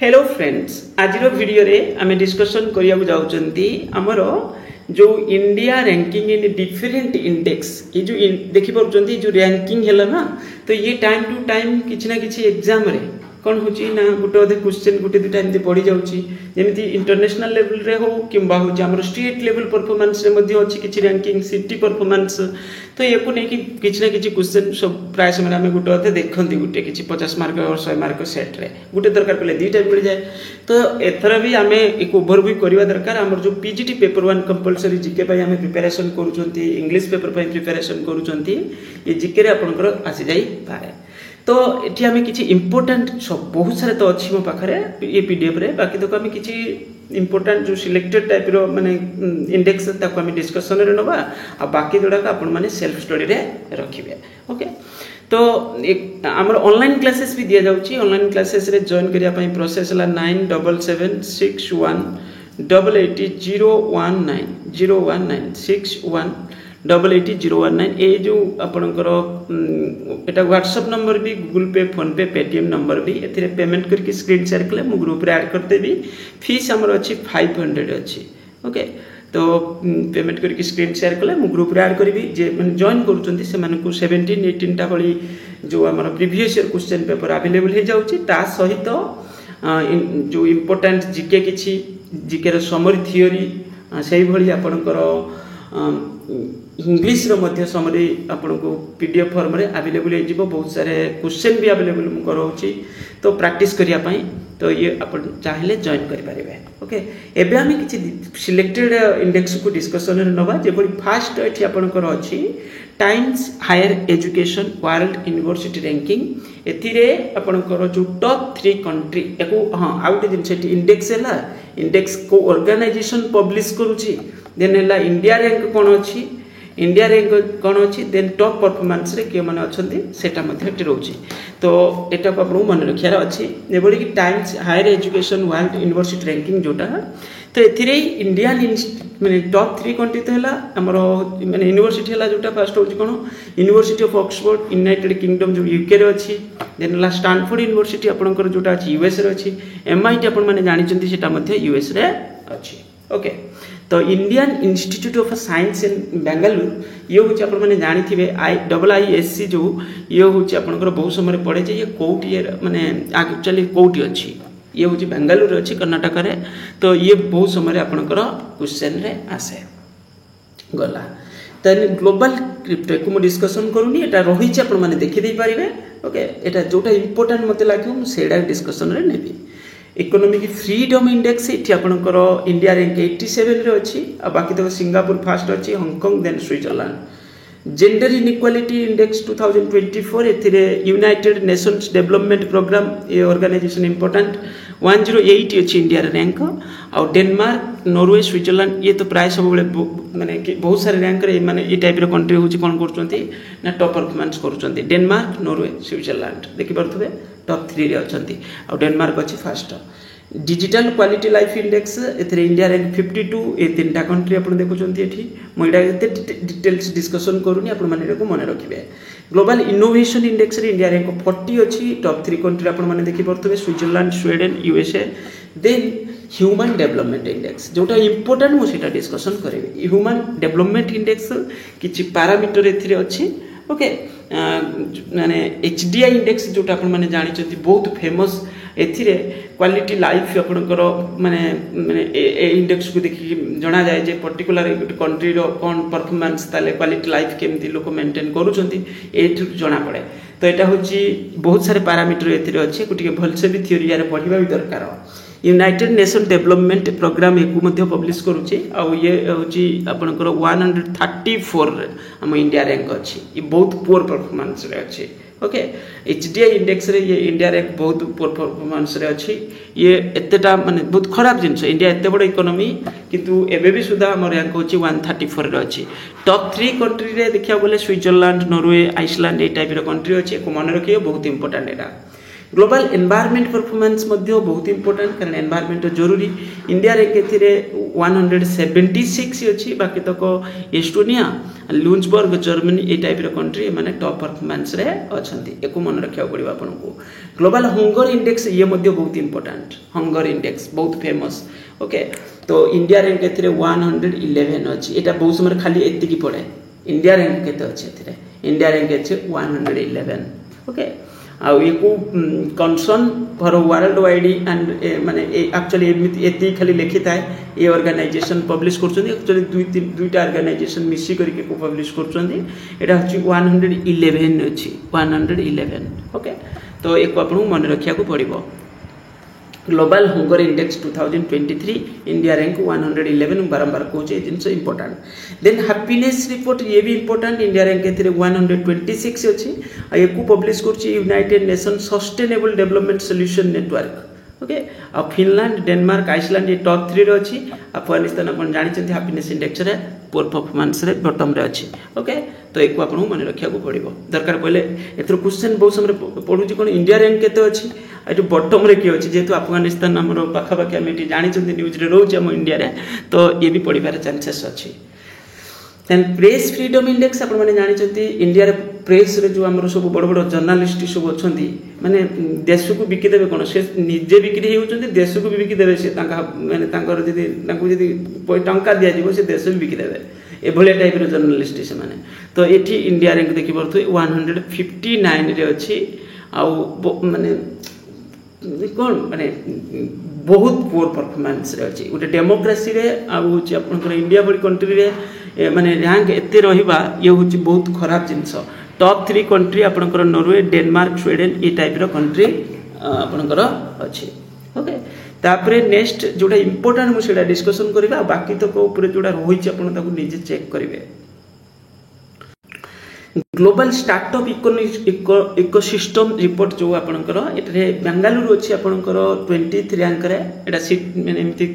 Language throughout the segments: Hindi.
हेलो फ्रेंड्स, आज वीडियो रे आमे डिस्कशन करिया जाउचंती हमर जो India ranking in different index ये जो देखि परचंती जो रैंकिंग हैला ना तो ये टाइम टू टाइम किछि ना किछि एग्जाम रे कौन होची ना गोटे अधे क्वेश्चन गोटे दुटा एमती पड़ी जाउची जेमिति इंटरनेशनल लेवल रे हो किंबा होची हमर स्टेट लेवल परफॉर्मेंस रे मध्ये अछि किछि रैंकिंग सिटी परफॉर्मेंस तो एको नै कि किछि ना किछि क्वेश्चन सब प्राय समय हमें गोटे अधे देखंती गोटे किछि 50 मार्क और 100 मार्क सेट रे गोटे दरकार पले दुटा मिल जाए तो एथरा भी हमें एक ओवरव्यू करबा दरकार हमर जो पीजीटी पेपर 1 कंपलसरी जीके पई हमें प्रिपरेशन करूचंती इंग्लिश पेपर पई प्रिपरेशन करूचंती ये जीके रे आपनकर आसी जाई पारे तो एठी हमें किछि इंपोर्टेंट सब बहुत सारे तो अच्छी मो पाखरे ये पीडीएफ रे बाकी तो हमें किछि इंपोर्टेंट जो सिलेक्टेड टाइप रो माने इंडेक्स ताको हमें डिस्कशन रे नबा आ बाकी जोडा का अपन माने सेल्फ स्टडी रे रखिबे ओके तो एक हमर ऑनलाइन क्लासेस भी दिया जाउची ऑनलाइन क्लासेस रे जॉइन करिया पई प्रोसेस ला 9776 88019019 ए जो आपनकर एटा व्हाट्सएप नंबर भी गूगल पे फोन पे पेटीएम नंबर भी एथिरे पेमेंट करके स्क्रीन शेयर कले मु ग्रुप रे ऐड करते भी फीस हमर अछि 500 अछि ओके तो पेमेंट करके स्क्रीन शेयर कले मु ग्रुप रे ऐड करबी जे माने जॉइन करूचंती से माने को 17 18 टा बली जो हमर previous year question paper available हे जाउची ता सहित जो इंपोर्टेंट जीके किछि जीके रो समरी थियोरी सेही भली आपनकर इंग्लिश रो मध्य समरी आपन को पीडीएफ फॉर्म रे अवेलेबल हे जिवो बहुत सारे क्वेश्चन भी अवेलेबल मु करौची तो प्रैक्टिस करिया पई तो ये अपन चाहिले जॉइन करि पारिबे ओके एबे हम किछि सिलेक्टेड इंडेक्स को डिस्कशन रे नबा जे बडी फास्ट एठी आपन कर अछि Times Higher Education World University Ranking एथिरे आपन कर जो टॉप 3 कंट्री एको हां आउट दिन सेठी इंडेक्स हैला इंडेक्स को ऑर्गेनाइजेशन पब्लिश करूची देन हैला इंडिया रैंक कोन अछि इंडिया रैंक कोन अछि देन टॉप परफॉर्मेंस रे के माने अछंती सेटा मध्ये एठी रहउची तो एटा को आपन मन रखियार अछि जेबोली कि Times Higher Education World University Ranking जोटा तो एथिरे इंडियन माने टॉप 3 कंट्री तो हैला हमरो माने यूनिवर्सिटी हैला जोटा फर्स्ट होची कोन University of Oxford United Kingdom जो यूके रे अछि देन हैला स्टैनफोर्ड यूनिवर्सिटी आपनकर जोटा अछि यूएस रे अछि एमआईटी आपन माने जानि चंती सेटा मध्ये यूएस रे अछि ओके तो इंडियन इंस्टीट्यूट ऑफ साइंस इन बेंगलुरु ये होची आपन माने जानि थिबे IISc जो ये होची आपनकर बहुत समय पड़े जे ये कोठी माने एक्चुअली कोठी अछि ये होची बेंगलुरु अछि कर्नाटक रे तो ये बहुत समय आपनकर क्वेश्चन रे आसे गला तन ग्लोबल क्रिप्टो को डिस्कशन करूनी एटा रही छै आपन माने देखि दे पारिबे ओके एटा जोटा इंपोर्टेंट मते लागियो मु सेडा डिस्कशन रे नेबी इकोनॉमिक फ्रीडम इंडेक्स इठी आपनकर इंडिया रैंक 87 रे अछि आ बाकी तो सिंगापुर फर्स्ट अछि Hong Kong then Switzerland gender inequality index 2024 एथिरे यूनाइटेड नेशंस डेवलपमेंट प्रोग्राम ए ऑर्गेनाइजेशन इंपोर्टेंट 108 अछि इंडिया रैंक आ डेनमार्क नॉर्वे स्विट्जरलैंड ये तो प्राय सब बेले माने बहुत सारे रैंक रे माने ए टाइप रो कंट्री होछि कोन करचंती ना टॉप परफॉर्मेंस करचंती डेनमार्क नॉर्वे स्विट्जरलैंड देखि परथबे टॉप 3 रे अछंती आ डेनमार्क अछि first digital quality life index एथरे इंडिया रैंक 52 ए तीनटा कंट्री आपण देखुचंती एठी मोइडा एते डिटेल्स डिस्कशन करूनी आपण माने को मने रखिबे ग्लोबल इनोवेशन इंडेक्स रे इंडिया रैंक 40 अछि टॉप 3 कंट्री आपण माने देखि परथबे Switzerland Sweden USA then human development index जोटा इंपोर्टेंट मो सेटा डिस्कशन करेबे ह्यूमन डेवलपमेंट इंडेक्स किछि पैरामीटर एथिरे अछि ओके माने एचडीआई इंडेक्स जोटा आपण माने जानि चंती बहुत फेमस एथिरे क्वालिटी लाइफ आपनकर माने माने ए इंडेक्स को देखि जणा जाय जे पर्टिकुलर एक कंट्री रो कोन परफॉर्मेंस ताले क्वालिटी लाइफ केमती लोक मेंटेन करूचंती एथु जणा पड़े तो एटा होची बहुत सारे पैरामीटर एथिरे अछि कुटिके भलसे भी थ्योरी यार पढिबा भी दरकार यूनाइटेड नेशन डेवलपमेंट प्रोग्राम एकु मध्ये पब्लिश करूची आ ये होची आपनकर 134 हम इंडिया रैंक अछि ये बहुत पुअर परफॉर्मेंस रे अछि ओके एचडीआई इंडेक्स रे ये इंडिया रैंक बहुत पुअर परफॉर्मेंस रे अछि ये एतेटा माने बहुत खराब जिंस इंडिया एते बड़ इकोनॉमी किंतु एबे भी सुधा हमर रैंक होची 134 रे अछि टॉप 3 कंट्री रे देखिया बोले स्विट्जरलैंड नॉर्वे आइसलैंड ए टाइप रे कंट्री अछि को मन रखियो बहुत इंपोर्टेंट एटा ग्लोबल एनवायरनमेंट परफॉर्मेंस बहुत इंपोर्टेंट कारण एनवायरनमेंट जरूरी इंडिया रे केथिरे 176 अछि बाकी तक एस्टोनिया लुंजबर्ग जर्मनी ए टाइप रो कंट्री माने टॉप परफॉर्मेंस रे अछंती एको मन रखिया पड़िबा आपनको ग्लोबल हंगर इंडेक्स ये बहुत इंपोर्टेंट हंगर इंडेक्स बहुत फेमस ओके तो इंडिया रैंक केथिरे 111 अछि एटा बहुत समय खाली एति की पड़े इंडिया रैंक केते अछि एथिरे इंडिया रैंक अछि 111 ओके आ एको concern for world wide and माने एक्चुअली एति खाली लिखिता है ये ऑर्गेनाइजेशन पब्लिश करछन एक्चुअली दुईटा ऑर्गेनाइजेशन मिसी करके को पब्लिश करछन एटा अछि 111 अछि 111 ओके तो एको आपन मन रखिया को पड़िबो global hunger index 2023 India rank 111 बारंबार कहूचे जिनस इंपोर्टेंट देन हैप्पीनेस रिपोर्ट ये भी इंपोर्टेंट इंडिया रैंक केथिरे 126 अछि आ एको पब्लिश करछि United Nation Sustainable Development Solution Network okay आ फिनलैंड डेनमार्क आइसलैंड ये टॉप 3 रे अछि अफगानिस्तान अपन जानि छथि हैप्पीनेस इंडेक्स रे पोर परफॉर्मेंस रे बॉटम रे अछि ओके तो एको आपन मन रखिया को पड़िबो दरकार पहले एथरो क्वेश्चन बहुत समय पढुची कोन इंडिया रैंक केते अछि एटु बॉटम रे कि अछि जेतु अफगानिस्तान हमरो पाखा पाखा हम एटी जानि छथि न्यूज रे रहउछ हम इंडिया रे तो ये भी पढिबार चांसेस अछि देन प्रेस फ्रीडम इंडेक्स अपन माने जानि छथि इंडिया रे प्रेस रे जो हमरो सब बड़ बड़ जर्नलिस्ट सब अछंती माने देश को बिकि देबे कोन से निजे बिक्री हेउछंती देश को भी बिकि देबे से तांका माने तांकर जदी तांको जदी टंका दिया जिवो से देश भी बिकि देबे एभले टाइप रो जर्नलिस्ट से माने तो एठी इंडिया रैंक देखि परथु 159 रे अछि आ माने कोन माने बहुत पोर परफॉर्मेंस रे अछि उटे डेमोक्रेसी रे आ होछि आपन इंडिया बडी कंट्री रे माने रैंक एते रहिबा ये होछि बहुत खराब जिंस टॉप 3 कंट्री आपनकर नॉर्वे डेनमार्क स्वीडन ए टाइप रो कंट्री आपनकर अछि ओके तापरे नेक्स्ट जोटा इंपोर्टेंट मु सेटा डिस्कशन करबा बाकी तो को ऊपर जोटा रहिछि आपन ताकू निजे चेक करिवे ग्लोबल स्टार्टअप इकोसिस्टम रिपोर्ट जो आपनकर एटरे बेंगलुरु अछि आपनकर 23 रैंक रे एटा माने एमति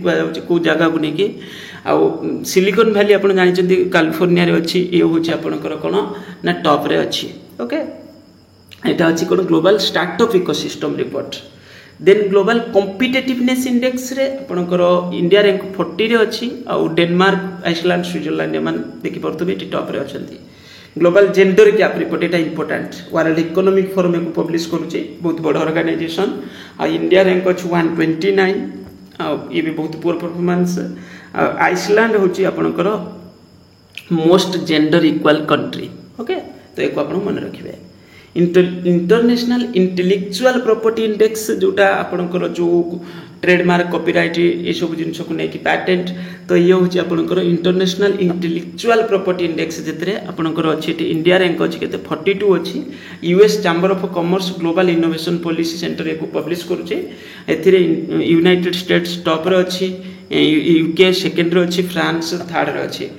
को जगह को नेकी आ सिलिकॉन वैली आपन जानि छथि कैलिफोर्निया रे अछि ए होछि आपनकर कोन ना टॉप रे अछि ओके एटा अछि कोन global startup ecosystem report then global competitiveness index रे आपनकर इंडिया रैंक 40 रे अछि आ डेनमार्क आइसलैंड स्विट्जरलैंड एमन देखि परतु बेटी टॉप रे अछंती ग्लोबल जेंडर गैप रिपोर्ट एटा इंपोर्टेंट वर्ल्ड इकोनॉमिक फोरम को पब्लिश करूची बहुत बड़ ऑर्गेनाइजेशन आ इंडिया रैंक अछि 129 आ ये भी बहुत पुअर परफॉर्मेंस आइसलैंड होची आपनकर most gender equal country okay तो एको आपन मन रखिबे इंटरनेशनल इंटेलेक्चुअल प्रॉपर्टी इंडेक्स जोटा आपनकर जो ट्रेडमार्क कॉपीराइट ये सब जिनस को नेकी पैटेंट तो ये होची आपनकर इंटरनेशनल इंटेलेक्चुअल प्रॉपर्टी इंडेक्स जेतरे आपनकर अछि इंडिया रैंक अछि केते 42 अछि US chamber of commerce global innovation policy centre echo publish करूची एथिरे यूनाइटेड स्टेट्स टॉप रे अछि यूके सेकंड रे अछि फ्रांस थर्ड रे अछि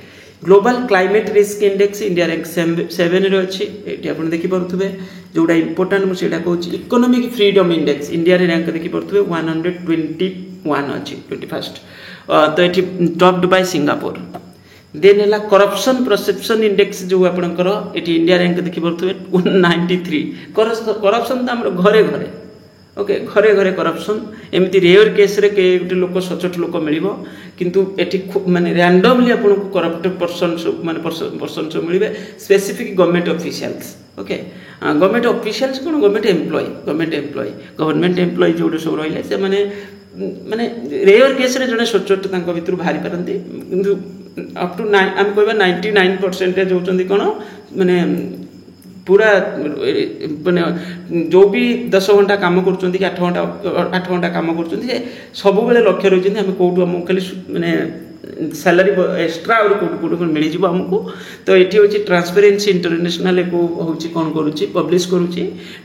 global climate risk index India rank 7 रे अछि एटी आपण देखि परथुबे जोडा इंपोर्टेंट मु सेटा कहूची इकोनॉमिक फ्रीडम इंडेक्स इंडिया रे रैंक देखि परथुबे 121 अछि 21st तो एटी टॉप्ड बाय सिंगापुर देन हला करप्शन परसेप्शन इंडेक्स जो आपनकर एटी इंडिया रैंक देखि परथुबे 193 करप्शन त हमर घरे घरे ओके घरे घरे करप्शन एमती रेयर केस रे के गुटे लोक सचोट लोक मिलिबो किंतु एठी माने रैंडमली आपन को करप्टेड पर्सन माने पर्सन जो मिलिबे specific government officials okay government officials कोन गवर्नमेंट एम्प्लॉय जोडे सब रहिले से माने रेयर केस रे जने सचोट तांको भितर भारी परंती किंतु अप टू हम कहबा 99% होचंदी कोन माने पूरा माने जो भी 10 घंटा काम करचंती कि 8 घंटा काम करचंती सब बेले लक्ष्य रहिचंती हम कोटू हम खाली माने सैलरी एक्स्ट्रा और कोटू मिली जिवो हमको तो एठी होची ट्रांसपेरेंसी इंटरनेशनल को होची कोन करूची पब्लिश करूची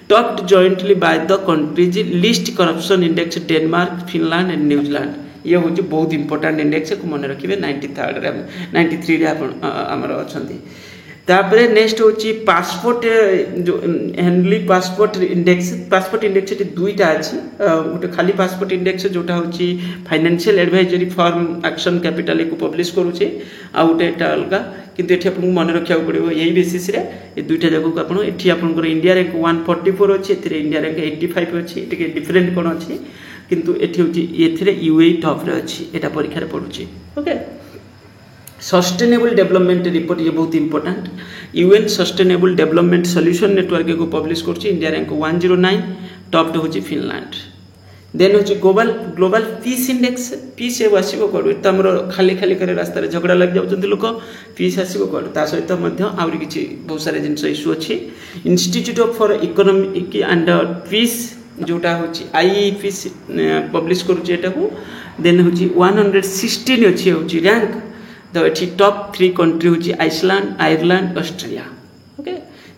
topped jointly by the countries list corruption index Denmark Finland and New Zealand ये होची बहुत इंपोर्टेंट इंडेक्स को मन रखिबे 93 रे 93 रे आपण हमर अछंती तापरे नेक्स्ट होची पासपोर्ट जो हेनली पासपोर्ट इंडेक्स एटी दुईटा अछि गोटे खाली पासपोर्ट इंडेक्स जोटा होची financial advisory firm action capital को पब्लिश करूची आ गोटे एटा अलगा किंतु एठी आपन मन रखिया पड़िबो यही बेसिस रे ए दुईटा जगह को आपन एठी आपन इंडिया रैंक 144 अछि एथिरे इंडिया रैंक 85 अछि एटिके डिफरेंट कोन अछि किंतु एठी होची एथिरे यूएई टॉप रे अछि एटा परीक्षा रे पडुची ओके सस्टेनेबल डेवलपमेंट रिपोर्ट ये बहुत important UN sustainable Development Solution network को पब्लिश करछि इंडिया रैंक 109 टॉप तो होची फिनलैंड देन होची ग्लोबल पीस इंडेक्स पीस ए आसीबो कोड तमरो खाली खाली करे रास्ता रे झगड़ा लग जाउछन लोक पीस आसीबो कोड ता सहित मध्य आउरी किछि बहुत सारे जिंस इशू अछि institute of for economic and peace जोटा होची आईपीस पब्लिश करूची एटा को देन होची 116 अछि होची रैंक तो एठी टॉप 3 कंट्री होची Iceland Ireland Australia okay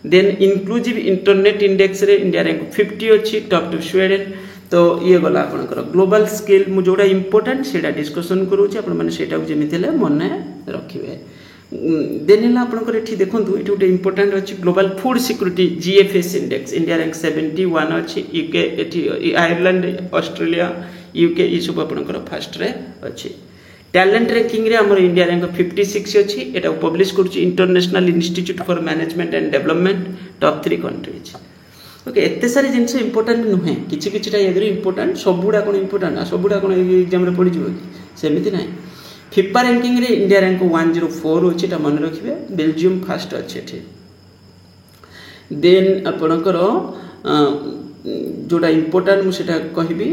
then inclusive internet index रे इंडिया रैंक 50 अछि टॉप 2 स्वीडन तो ये गला आपनकर ग्लोबल स्केल मु जोडा इंपोर्टेंट सेटा डिस्कशन करूची आपन माने सेटा को जेमिथिले मन रखिबे देन हला आपनकर एठी देखंतु एठी उटे इंपोर्टेंट अछि global food security GFS index India rank 71 अछि यूके एठी आयरलैंड ऑस्ट्रेलिया यूके ई सब आपनकर फर्स्ट रे अछि टैलेंट रैंकिंग रे हमर इंडिया रैंक 56 अछि एटा पब्लिश करूची international institute for management and development top 3 countries okay एते सारे जिंस इंपोर्टेंट नुहे किछि किछिटा एग्री इंपोर्टेंट सबुडा कोन इंपोर्टेंट आ सबुडा कोन एग्जाम रे पड़ी जिवो सेमिति नै फिफा रैंकिंग रे इंडिया रैंक 104 अछि ता मन रखिबे बेल्जियम फर्स्ट अछि एठी देन आपनकर जोडा इंपोर्टेंट मु सेटा कहिबी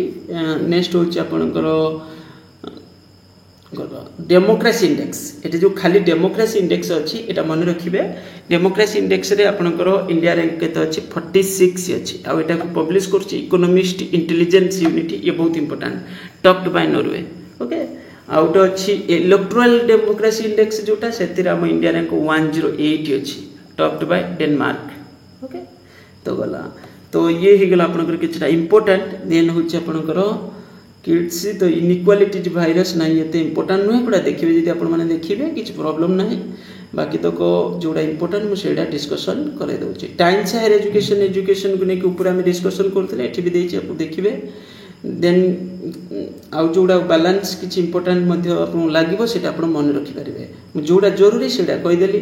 नेक्स्ट होछि आपनकर डेमोक्रेसी इंडेक्स एटे जो खाली डेमोक्रेसी इंडेक्स अछि एटा मन रखिबे डेमोक्रेसी इंडेक्स रे आपनकर इंडिया रैंक केते अछि 46 अछि आ एटा को पब्लिश करछि इकोनॉमिस्ट इंटेलिजेंस यूनिटी ये बहुत important topped by Norway okay आउट अछि इलेक्टोरल डेमोक्रेसी इंडेक्स जोटा सेतिर हम इंडिया रैंक 108 अछि टॉप्ड बाय डेनमार्क ओके तो गला तो ये ही गला आपनकर किछटा इंपोर्टेंट देन होछि आपनकर किड्स तो इनइक्वालिटी वायरस नहीं एते इंपोर्टेंट नुहे पुरा देखिबे जदि आपण माने देखिबे किछ प्रॉब्लम नहीं बाकी तो को जोडा इंपोर्टेंट मु सेडा डिस्कशन करे दउची टाइम्स हायर एजुकेशन को नेके ऊपर हम डिस्कशन करथले एठी भी देछि आप देखिबे देन आउ जोडा बैलेंस किछ इंपोर्टेंट मध्ये आपण लागिबो सेटा आपण मन रखि परिबे जोडा जरूरी सेडा कहि देली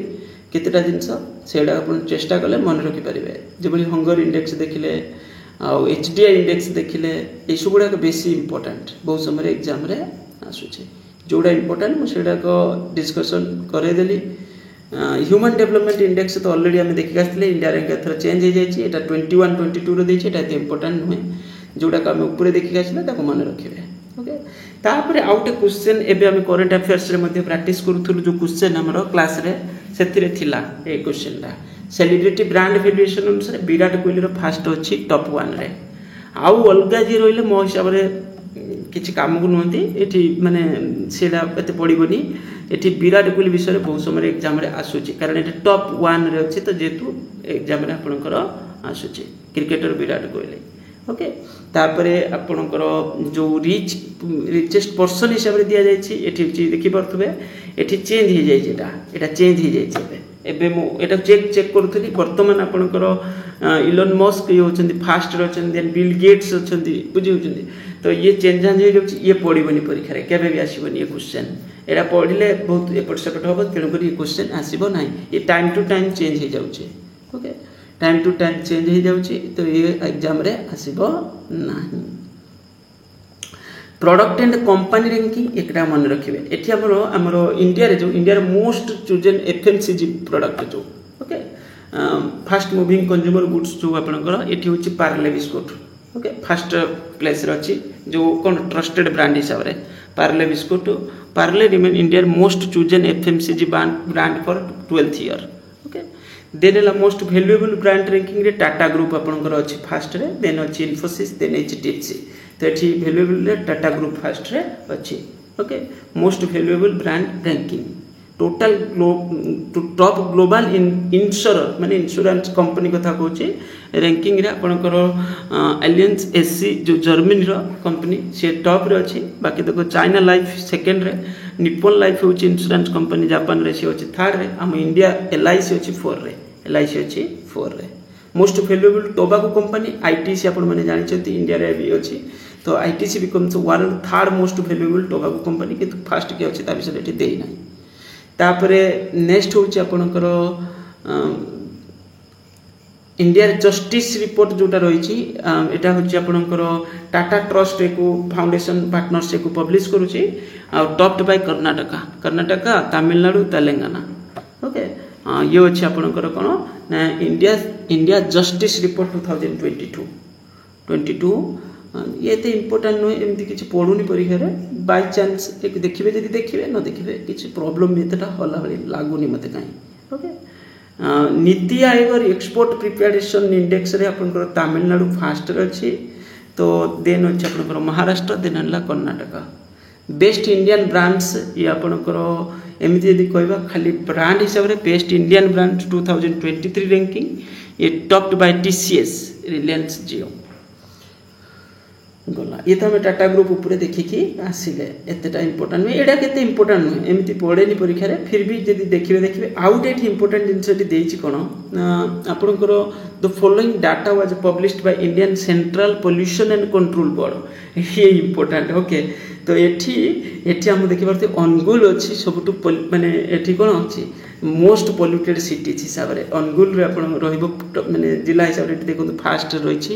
केतेटा जिंस सेडा आपण चेष्टा करले मन रखि परिबे जेबली हंगर इंडेक्स देखिले आउ एचडीआई इंडेक्स देखिले ए सुगुडा को बेसी इंपोर्टेंट बहुत समय एग्जाम रे आसुचे जोडा इंपोर्टेंट मु सेडा को डिस्कशन करे देली ह्यूमन डेवलपमेंट इंडेक्स तो ऑलरेडी हम देखि आस्थिले इंडिया रैंक एथर चेंज हो जायछि एटा 21 22 रो देछि एटा इंपोर्टेंट नुहे जोडा का हम ऊपर देखि आछले ताको मन रखिबे ओके तापर आउट क्वेश्चन एबे हम करंट अफेयर्स रे मध्ये प्रैक्टिस करूथुल जो क्वेश्चन हमरो क्लास रे सेथिरे थिला ए क्वेश्चन रा सेलिब्रिटी ब्रांड वैल्यूएशन अनुसार विराट कोहली रो फर्स्ट अछि टॉप 1 रे आउ अलगा जे रोइले मो हिसाब रे किछि काम को नहंती एठी माने सेडा एते पडिबनी एठी विराट कोहली विषय बहुत समय एग्जाम रे आसुची कारण एटा टॉप 1 रे अछि तो जेतु एग्जाम रे आपनकर आसुची क्रिकेटर विराट कोहली ओके तापरे आपनकर जो रिचेस्ट पर्सन हिसाब रे दिया जायछि एठी देखि परथबे एठी चेंज हो जाय जेटा एटा चेंज हो जाय एबे मो एटा चेक करथली वर्तमान आपनकर इलोन मस्क ये होचंदी फास्ट रहचंदी देन बिल गेट्स होचंदी बुझि होचंदी तो ये चेंज हो जाउछि ये पडिबनी परीक्षा रे केबे भी आसीबनी ये क्वेश्चन एरा पढिले बहुत एपट सेपट होबो तेनु करी ये क्वेश्चन आसीबो नाही ये टाइम टू टाइम चेंज हो जाउछि okay time to time change हो जाउछि तो ये एग्जाम रे आसीबो नाही प्रोडक्ट एंड कंपनी रैंकिंग एकरा मन रखिबे एठी हमरो इंडिया रे जो इंडिया रे मोस्ट चूजन एफएमसीजी प्रोडक्ट जो okay fast moving consumer goods जो आपनकर एठी होची Parle biscuit okay first place रे अछि जो कोन ट्रस्टेड ब्रांड हिसाब रे Parle biscuit Parle remain India most chosen FMCG brand for 12th year okay then ला मोस्ट वैल्यूएबल ब्रांड रैंकिंग रे टाटा ग्रुप आपनकर अछि फर्स्ट रे देन अछि इन्फोसिस देन एचडीएफसी तो एठी valuable Tata group first ray अछि okay most valuable brand ranking total top global insurer माने इंश्योरेंस कंपनी कथा कहूची रैंकिंग रे आपनकर एलियंस एससी जो जर्मनी रो कंपनी से टॉप रे अछि बाकी देखो चाइना लाइफ सेकंड रे निप्पन लाइफ होची इंश्योरेंस कंपनी जापान रे से अछि थर्ड रे हम इंडिया एलआईसी अछि 4 रे एलआईसी अछि 4 रे most valuable tobacco company ITC आपण माने जानि छथि इंडिया रे भी अछि तो ITC becomes one third most valuable tobacco company कि फर्स्ट के अछि ता विषय एठी देई नै तापरे नेक्स्ट होची आपणकर इंडिया जस्टिस रिपोर्ट जोटा रही एटा होची आपणकर टाटा ट्रस्ट को फाउंडेशन पार्टनरशिप को पब्लिश करूची topped by Karnataka Tamil Nadu Telangana okay ये अच्छे आपणकर कौन ना इंडिया जस्टिस रिपोर्ट 2022 ये तो इम्पोर्टाट नुहे एमती किसी पढ़ुनी परीक्षा बाय चांस एक देखिए जब देखिए न देखिए किसी प्रॉब्लम एतटा हला भाई लगुनि मत कहीं okay NITI Aayog export preparation index रे आपनकर तमिलनाडु फास्ट अच्छी तो देन अच्छे आपनकर महाराष्ट्र देन है कर्नाटक बेस्ट इंडियन ब्रांड्स ये आपनकर एमती यदि कहवा खाली ब्रांड हिसाब से बेस्ट इंडियन ब्रांड 2023 रैंकिंग ये टॉप्ड बाय TCS रिलायंस जियो गला ये तो हमें टाटा ग्रुप ऊपर देखिकी आसिले एतेटा इंपोर्टेंट नुहे एटा केते इंपोर्टेंट नुहे एमती पड़ेनी परीक्षा रे फिर भी जदि देखिए आउट एट इंपोर्टेंट जिनस देछि कोन आपनकर the following data was published by Indian central pollution and control board ये इंपोर्टेंट ओके तो एठी हम देखि परते अनुगुल अछि सबटु माने एठी कोन अछि मोस्ट पोल्यूटेड सिटी हिसाब रे अनुगुल रे आपण रहइबो माने जिला हिसाब रे देखो फास्ट रहिछि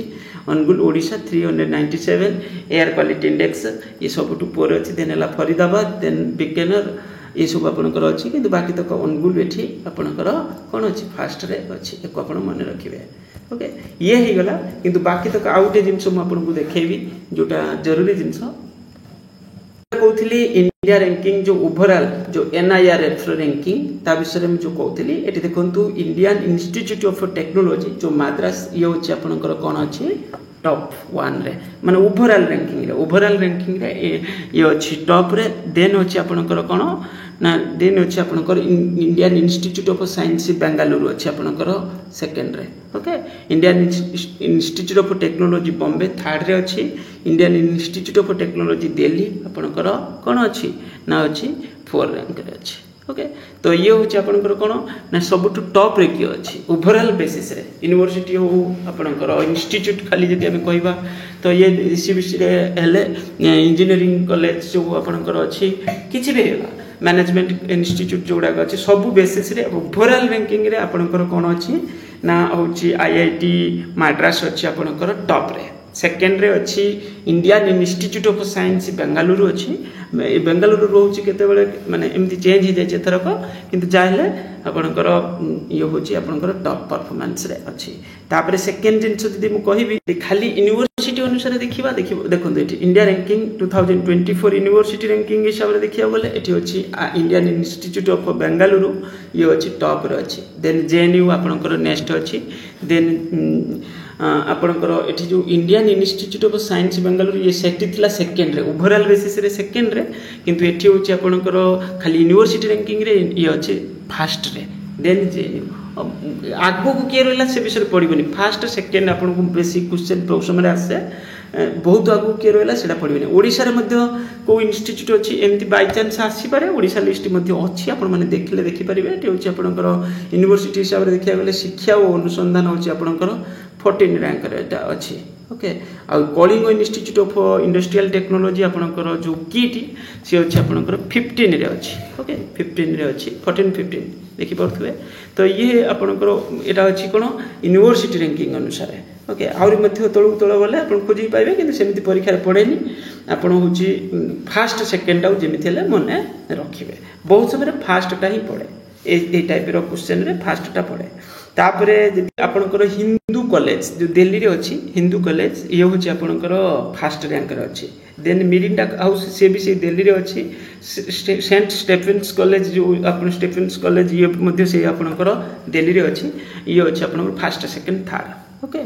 Angul Odisha 397 air quality index ये सबटु पोर अछि देन हला फरीदाबाद देन बीकानेर ये सब आपनकर अछि किंतु बाकी तक अनुगुल एठी आपनकर कोन अछि फास्ट रे अछि एको आपण मन रखिबे ओके ये ही गला किंतु बाकी तक आउटे जिंस हम आपन को देखेबी जोटा जरूरी जिंस कहूली इंडिया रैंकिंग जो ओवरऑल जो NIRF रैंकिंग ता विषय में जो कहूली ये देखो इंडियन इंस्टीट्यूट ऑफ टेक्नोलॉजी जो मद्रास ये होची आपनकर कोन अछि टॉप 1 रे माने ओवरऑल रैंकिंग रे ये अच्छी टॉप रे देन होची आपनकर कोन ना देन होची आपनकर Indian Institute of science Bengaluru अच्छी आपनकर सेकंड रे okay Indian Institute of Technology Bombay third रे अच्छी Indian Institute of technology Delhi आपनकर कोन अच्छी ना अच्छी 4 रैंक रे अच्छी ओके तो ये होची आपनकर कोन ना सबटु टॉप रे की अछि ओवरऑल बेसिस रे यूनिवर्सिटी हो आपनकर इंस्टीट्यूट खाली जदि हम कहबा तो ये इसी विषय हेले इंजीनियरिंग कॉलेज जो आपनकर अछि किछि भी हेला मैनेजमेंट इंस्टीट्यूट जोड़ा अच्छे सब बेसिस रे ओवरऑल रैंकिंग रे आपनकर कोन अछि ना होची IIT मद्रास अच्छी आपनकर टॉप रे सेकेंड रे अच्छी Indian Institute of science Bengaluru अच्छी बेंगलुरु रोची केते बेले माने एमती चेंज हो जाय थरक किंतु जाहले आपनकर ये होची आपनकर टॉप परफॉर्मेंस रे अच्छी तापरे सेकेंड जिंस जदि मु कहिबी खाली यूनिवर्सिटी अनुसार देखिबा देखो एठी इंडिया रैंकिंग 2024 यूनिवर्सिटी रैंकिंग हिसाब रे देखिया बोले एठी होची इंडियन इंस्टीट्यूट ऑफ बेंगलुरु ये होची टॉप रे अच्छी देन JNU आपनकर नेक्स्ट अच्छी देन आपनकर एठी जो Indian Institute of science Bengaluru ये सेक्टी थिला सेकंड रे ओवरऑल बेसिस रे सेकंड रे किंतु एठी होची आपनकर खाली यूनिवर्सिटी रैंकिंग रे ये अछि फर्स्ट रे देन JNU आगो को के रहला से विषय पड़िबनी फर्स्ट सेकंड आपन को बेसिक क्वेश्चन प्रश्न रे आसे बहुत आगो के रहला सेटा पड़िबनी ओडिसा रे मध्य को इंस्टीट्यूट अछि एमती बाय चांस आसी पारे ओडिसा लिस्ट मध्य अछि आपन माने देखले देखि परिबे एठी होची आपनकर यूनिवर्सिटी हिसाब रे देखिया गेले शिक्षा और अनुसंधान होची आपनकर 14 रैंक रे एटा अछि ओके आ Kalinga institute of industrial technology आपनकर जो कीटी से अछि आपनकर 15 रे अछि ओके 15 रे अछि 14 15 देखि पड़थुवे तो ये आपनकर एटा अछि कोन यूनिवर्सिटी रैंकिंग अनुसार ओके आउरी मध्य तळु तळ बोले आपन खोजी पाइबे किंतु सेमिति परीक्षा रे पड़ेनी आपन होची फर्स्ट सेकंड आउ जेमिति हेले मने रखिबे बहुत समय फर्स्ट टा ही पड़े ए टाइप रो क्वेश्चन रे फर्स्ट टा पड़े तापरे जदि आपनकर हिंदू कॉलेज जो दिल्ली रे अछि हिंदू कॉलेज ये होची आपनकर फर्स्ट रैंक रे अछि देन मिरिंडा हाउस से भी से दिल्ली रे अछि सेंट स्टेफेन्स कॉलेज जो आपन स्टेफेन्स कॉलेज ये मध्ये से आपनकर दिल्ली रे अछि ये अछि आपनकर फर्स्ट सेकंड थर्ड ओके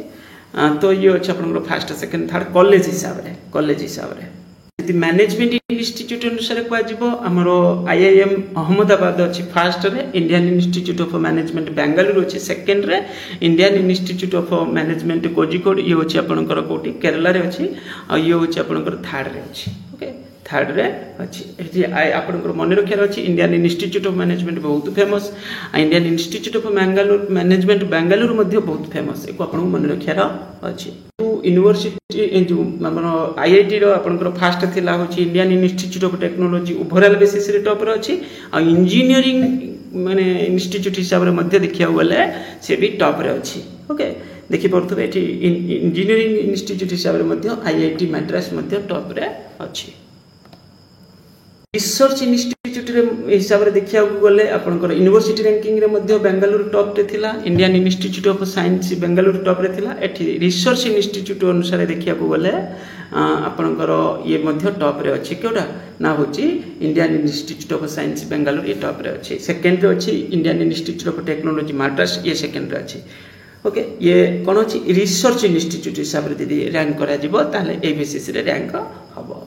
तो ये अछि आपनकर फर्स्ट सेकंड थर्ड कॉलेज हिसाब रे यदि मैनेजमेंट इंस्टीट्यूट अनुसार कह जीवो हमरो IIM अहमदाबाद अछि first ray Indian Institute of management Bengaluru अछि सेकंड रे Indian Institute of management Kozhikode ये अछि आपनकर कोठी केरला रे अछि आ ये अछि आपनकर थर्ड रे अछि ओके थर्ड रे अछि एठी आपनकर मन रखियार अछि इंडियन इंस्टीट्यूट ऑफ मैनेजमेंट बहुत famous Indian Institute of management Bengaluru मध्ये बहुत फेमस एको आपन मन रखियार अछि यूनिवर्सिटी जो आम आईआईटी आपंकर फास्ट थिला होची Indian Institute of technology overall basis रे टॉप रे अछि आ इंजीनियरिंग माने इंस्टीट्यूट हिसाब रे मध्य देखिया गले से भी टॉप रे अछि ओके देखि पड़थबे एठी इंजीनियरिंग इंस्टीट्यूट हिसाब रे मध्य आईआईटी मद्रास मध्य टॉप रे अछि रिसर्च इंस्टीट्यूट रे हिसाब रे देखिया गले आपनकर यूनिवर्सिटी रैंकिंग रे मध्य बेंगलुरु टॉप रे थिला Indian Institute of science Bengaluru top रे थिला एठी रिसर्च इंस्टीट्यूट अनुसार देखिया गले आपनकर ये मध्य टॉप रे अछि केउडा ना होची Indian Institute of science Bengaluru ये टॉप रे अछि सेकंड रे अछि Indian Institute of Technology Madras ये सेकंड रे अछि ओके ये कोन अछि रिसर्च इंस्टीट्यूट हिसाब रे यदि रैंक करा जिवो ताले ए बेसिस रे रैंक हबो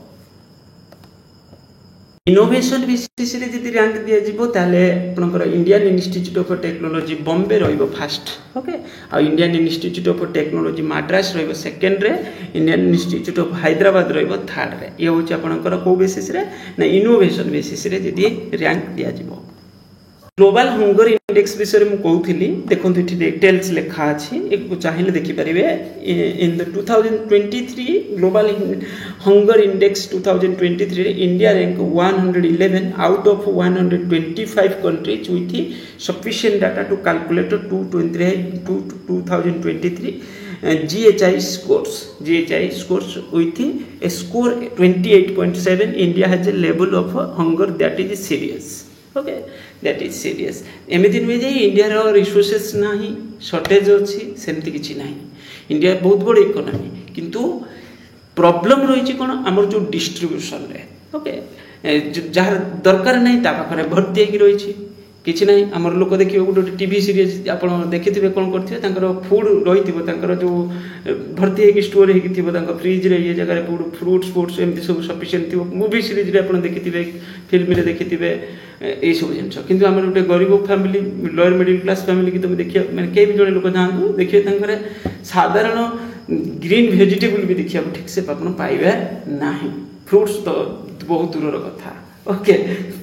इनोवेशन बेसिस रे यदि रैंक दिया जिवो ताले आपनकर Indian Institute of Technology Bombay रहइबो फर्स्ट ओके आ Indian Institute of Technology Madras रहइबो सेकंड रे इंडियन इंस्टीट्यूट ऑफ हैदराबाद रहइबो थर्ड रे ये होची आपनकर को बेसिस रे ना इनोवेशन बेसिस रे यदि रैंक दिया जिवो ग्लोबल हंगर इंडेक्स विषय में कहूली देखो ये डिटेल्स लिखा अच्छी एक चाहिए देखिपारे in the 2023 global hunger index 2023 India rank 111 out of 125 countries with sufficient data to calculate 2023 GHI scores with a score 28.7 India has a level of hunger that is serious okay that is serious एमती नुहे जे इंडिया रो रिसोर्सेस नाही शॉर्टेज अछि सेमती किछि नाही इंडिया बहुत बड़ इकोनॉमी किंतु प्रॉब्लम रही कोन हमर जो डिस्ट्रीब्यूशन रे ओके जहार दरकार नाही ता पाखरे भर्ती हेकी रही किछि नाही हमर लोक देखियो गोटे टीवी सीरीज आपण देखिथिबे कोन करथिबे तांकर फूड रहिथिबो तांकर जो भर्ती हेकी स्टोर हेकी थिबो तांकर फ्रिज रे ये जगह रे फूड फ्रूट्स एमती सब सफिशिएंट थिबो मूवी सीरीज रे आपण देखिथिबे फिल्म रे देखिथिबे ए सब जिनस किंतु हमर गोटे गरीब family lower middle class family की तुम देखियो माने के भी जने लोक जांतु देखियो तांकर साधारण ग्रीन वेजिटेबल भी देखिया ठीक से आपण पाइबे नाही फ्रूट्स तो बहुत दूर कथा ओके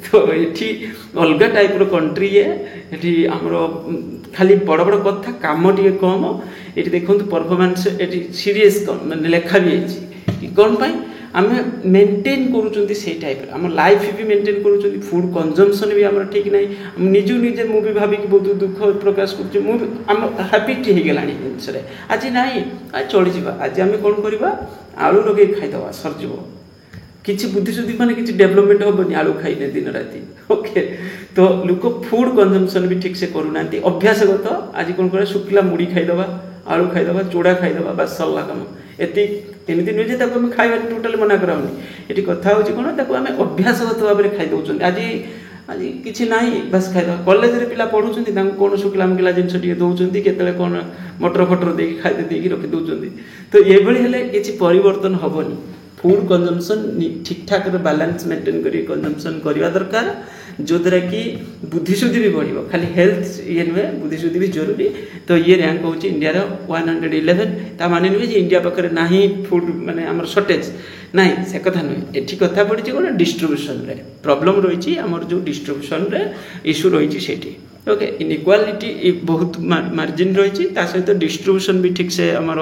तो ये अलग टाइप रो कंट्री है ये हमरो खाली बड़ बड़ कथा काम टिके कम ये देखो परफॉर्मेंस ये सीरियस माने लेखा भी है कौन पाई आमे मेंटेन करूचंती से टाइप आम लाइफ भी मेंटेन करूचंती फूड कंजम्पशन भी आम ठीक नहीं हम निजु निजे मु भी भाभी कि बहुत दुख प्रकाश कर मु आम हैबिट हो गलानी जिनस आज नहीं आज चली जावा आज आम कौन करवा आलू लगे खाईदवा सरजिव किसी बुद्धिशुद्धि माने किसी डेवलपमेंट हेनी आलू खाइने दिन राति ओके तो लोक फूड कंजम्पशन भी ठीक से करूना अभ्यासगत आज कौन कर शुक्ला मुड़ी खाईदवा आलू खाईदवा चूड़ा खाईदवा बस सरला कम एति एमती नुहे आम खाइबा टोटाली मना कराऊनी ये कथा होम आम अभ्यासगत भाव में खाई दौरान आज आज किसी ना बस खाईदे कॉलेज रे पिला पढ़ुंट कौन शुक्ला मुकिला जिनस दौरान केतले कौन मटर फटर दे खाद्य देकी रखी दौरान तो ये किसी परिवर्तन हेनी फूड कंजम्पशन ठीक ठाक बैलेंस मेंटेन कर कंजम्पशन करवा दरकार जो द्वारा कि बुद्धिशुद्धि भी बढ़ खाली हेल्थ ये नुहे बुद्धिशुद्धि भी जरूरी तो ये रैंक हूँ इंडिया 111 ता माने नुहे इंडिया पाखे ना फूड माने आमर शॉर्टेज ना से कथा नुहे ये कथा पड़ी कौन डिस्ट्रीब्यूशन रे प्रॉब्लम रही आमर जो डिस्ट्रीब्यूशन रे इश्यू रही सेठी ओके इनइक्वालिटी बहुत मार्जिन रही सहित डिस्ट्रीब्यूशन भी ठीक से आमर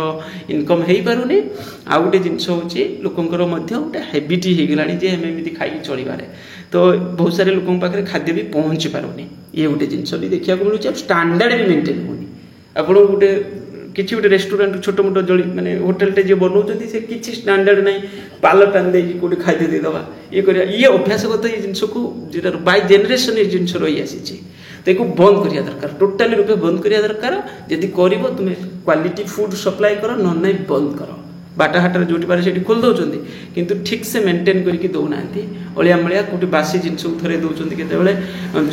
इनकम हो पारुनी आउ गोटे जिनस होची लोकंकर गोटे हैबिट हो गलानी जे हम एमती खाई चलबारे तो बहुत सारे लोक पाखे खाद्य भी पहुँची पारुनी ये गोटे जिनस भी देखा मिलूँ स्टैंडर्ड भी मेंटेन होनी आप गोटे किसी गोटे रेस्टोरेंट छोट मोट जली माने होटेलटे जी बनाऊँ से किसी स्टैंडर्ड ना पाल टान दे कौटे खाद्य देदेवा ये कर ये अभ्यासगत ये जिनस को बाय जेनेरेशन ये जिनस रही आसी तो बंद करिया दरकार टोटाली रूपे बंद करिया दरकार यदि करिवो तुमे क्वालिटी फूड सप्लाई करो न नहीं बंद करो बाटा हाटर जोटी पारे सेठी खोल दउचंदी किंतु ठीक से मेंटेन करके दउनांती ओलिया मलिया कोटी बासी जिंस थरे दउचंदी केतेबेले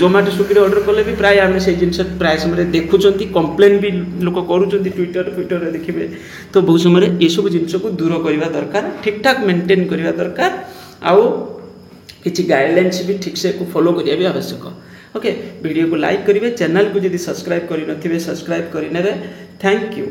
जोमाटो स्विगी ऑर्डर करले भी प्राय आमे से जिंस प्राय समय देखुचंती कंप्लेन भी लोक करूचंती ट्विटर रे देखिबे तो बहुत समय ये सब जिंस को दूर करबा दरकार ठीक ठाक मेंटेन करबा दरकार आउ किछि गाइडलाइंस भी ठीक से को फॉलो करिया भी आवश्यक ओके वीडियो को लाइक करेंगे चैनल को यदि सब्सक्राइब करें सब्सक्राइब करने थैंक यू।